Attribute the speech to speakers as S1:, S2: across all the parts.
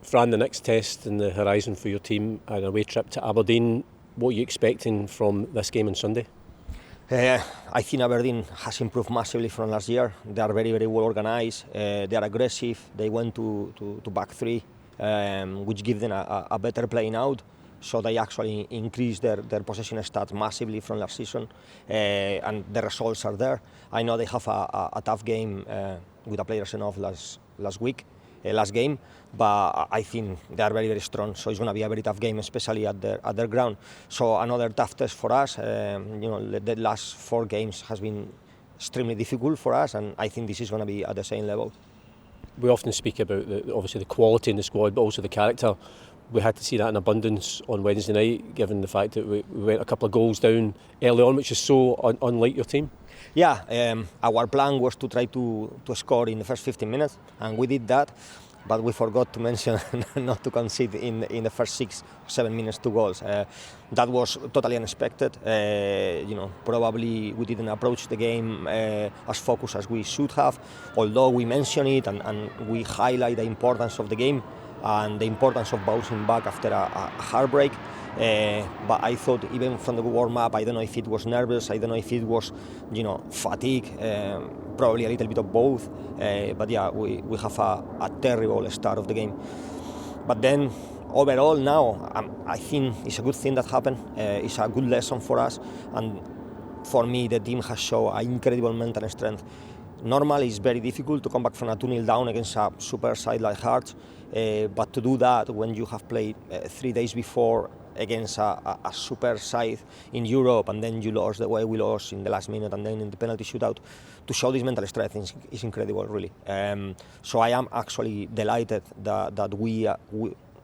S1: Fran, the next test in the horizon for your team, an away trip to Aberdeen. What are you expecting from this game on Sunday?
S2: I think Aberdeen has improved massively from last year. They are very, very well organised. They are aggressive. They went to back three, which gives them a better playing out. So they actually increased their possession stats massively from last season, and the results are there. I know they have a tough game with a player sent off last game, but I think they are very, very strong. So it's going to be a very tough game, especially at their ground. So another tough test for us. The last 4 games has been extremely difficult for us, and I think this is going to be at the same level.
S1: We often speak about obviously the quality in the squad, but also the character. We had to see that in abundance on Wednesday night, given the fact that we went a couple of goals down early on, which is so unlike your team.
S2: Yeah, our plan was to try to score in the first 15 minutes, and we did that, but we forgot to mention not to concede in the first 6-7 minutes 2 goals. That was totally unexpected. Probably we didn't approach the game as focused as we should have, although we mention it and we highlight the importance of the game and the importance of bouncing back after a heartbreak. But I thought even from the warm-up, I don't know if it was nervous, I don't know if it was, fatigue, probably a little bit of both. But yeah, we have a terrible start of the game. But then overall now, I think it's a good thing that happened. It's a good lesson for us, and for me the team has shown an incredible mental strength. Normally it's very difficult to come back from a 2-0 down against a super side like Hearts, but to do that when you have played 3 days before against a super side in Europe, and then you lost the way we lost in the last minute and then in the penalty shootout, to show this mental strength is incredible, really. So I am actually delighted that we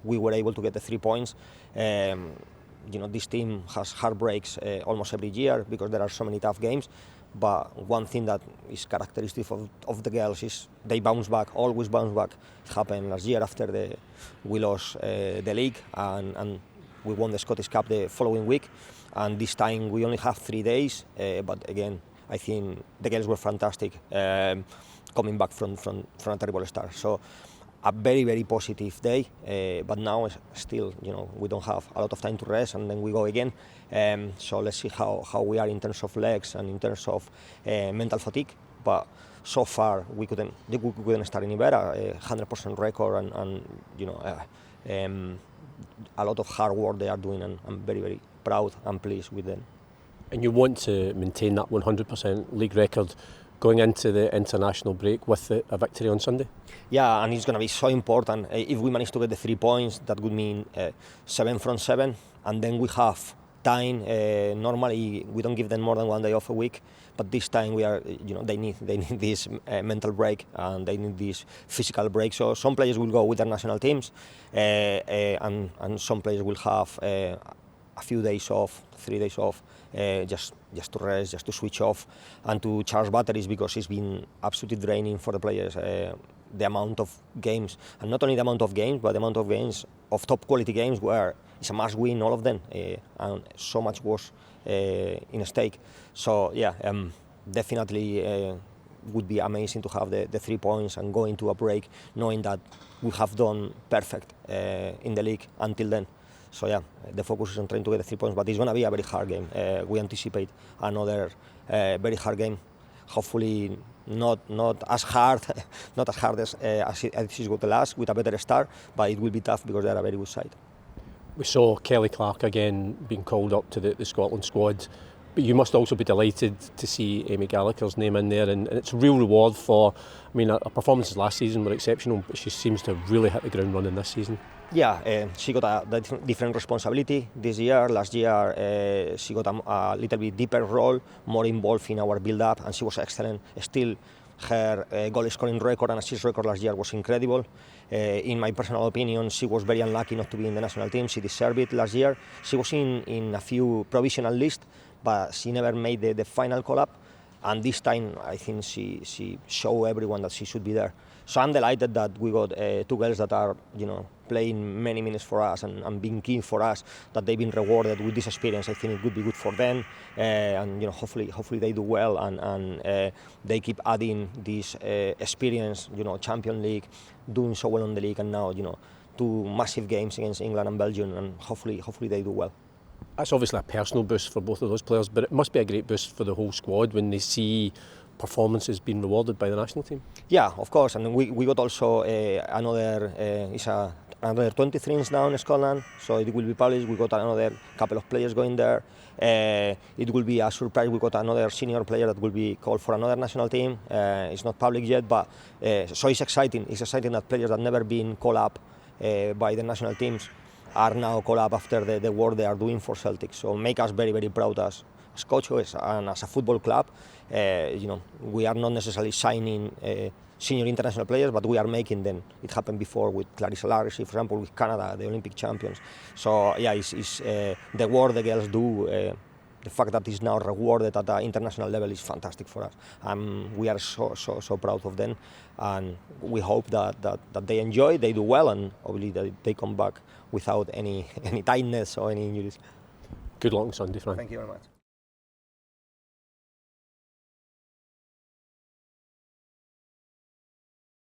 S2: were able to get the 3 points. This team has heartbreaks almost every year because there are so many tough games. But one thing that is characteristic of the Ghirls is they bounce back, always bounce back. It happened last year after we lost the league and we won the Scottish Cup the following week. And this time we only have 3 days. But again, I think the Ghirls were fantastic coming back from a terrible start. So a very, very positive day. But now still, we don't have a lot of time to rest, and then we go again. So let's see how we are in terms of legs and in terms of mental fatigue. But so far we couldn't start any better. 100% record, and a lot of hard work they are doing, and I'm very, very proud and pleased with them.
S1: And you want to maintain that 100% league record going into the international break with a victory on Sunday?
S2: Yeah, and it's going to be so important. If we manage to get the 3 points, that would mean 7 from 7, and then we have time. Normally we don't give them more than 1 day off a week, but this time we are, they need this mental break, and they need this physical break. So some players will go with their national teams, and some players will have a few days off, 3 days off, just to rest, just to switch off and to charge batteries, because it's been absolutely draining for the players. The amount of games, and not only the amount of games, but the amount of games, of top quality games, where it's a must win, all of them, and so much was in stake. So yeah, definitely would be amazing to have the 3 points and go into a break knowing that we have done perfect in the league until then. So yeah, the focus is on trying to get the 3 points, but it's going to be a very hard game. We anticipate another very hard game. Hopefully not as hard as it is going to last, with a better start, but it will be tough because they are a very good side.
S1: We saw Kelly Clark again being called up to the Scotland squad, but you must also be delighted to see Amy Gallagher's name in there, and it's a real reward for, her performances last season were exceptional, but she seems to have really hit the ground running this season.
S2: Yeah, she got a different responsibility this year. Last year she got a little bit deeper role, more involved in our build-up, and she was excellent. Still, her goal scoring record and assist record last year was incredible. In my personal opinion, she was very unlucky not to be in the national team. She deserved it last year. She was in a few provisional lists, but she never made the final call-up. And this time, I think she showed everyone that she should be there. So I'm delighted that we got 2 girls that are, playing many minutes for us and being key for us, that they've been rewarded with this experience. I think it would be good for them, and hopefully they do well, and they keep adding this experience. Champions League, doing so well in the league, and now two massive games against England and Belgium, and hopefully they do well.
S1: That's obviously a personal boost for both of those players, but it must be a great boost for the whole squad when they see performances being rewarded by the national team.
S2: Yeah, of course, and we got also another 23 now in Scotland, so it will be published. We got another couple of players going there. It will be a surprise. We got another senior player that will be called for another national team. It's not public yet, but so it's exciting. It's exciting that players that never been called up by the national teams are now called up after the work they are doing for Celtic. So make us very, very proud as coaches and as a football club. We are not necessarily signing senior international players, but we are making them. It happened before with Clarissa Larissy, for example, with Canada, the Olympic champions. So yeah, it's the work the girls do. The fact that it's now rewarded at the international level is fantastic for us. We are so proud of them, and we hope that they enjoy, they do well, and obviously that they come back without any tightness or any injuries.
S1: Good luck on Sunday, Fran.
S2: Thank you very much.